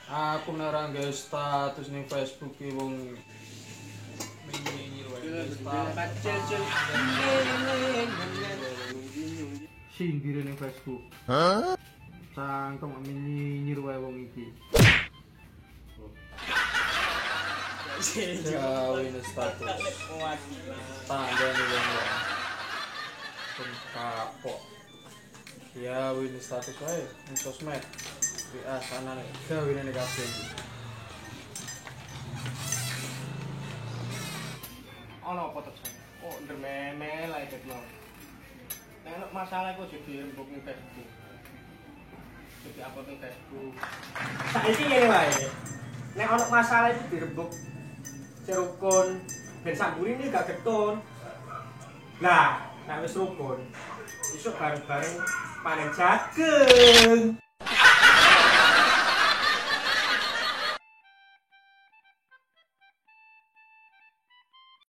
Aku nerang guys status ning Facebook ki wong nyinyir wae status. Singgire ning Facebook. Cangkem nyinyir wae wong iki. Jauh ini status. Tanda nih wong pun kapok. Ya ini status wae ning sosmed. WA sana nih, gawe ning kafe iki. Ono apa to, Jan? Oh, ndemene lae ketno. Nek masalah iku aja dirembuk ning Facebook. Jadi apa ning Facebook? Saiki ngene wae. Nek ono masalah iku dirembuk serukun ben samburine gak getun. Lah, nek wis rukun, isuk bareng-bareng panen jagung.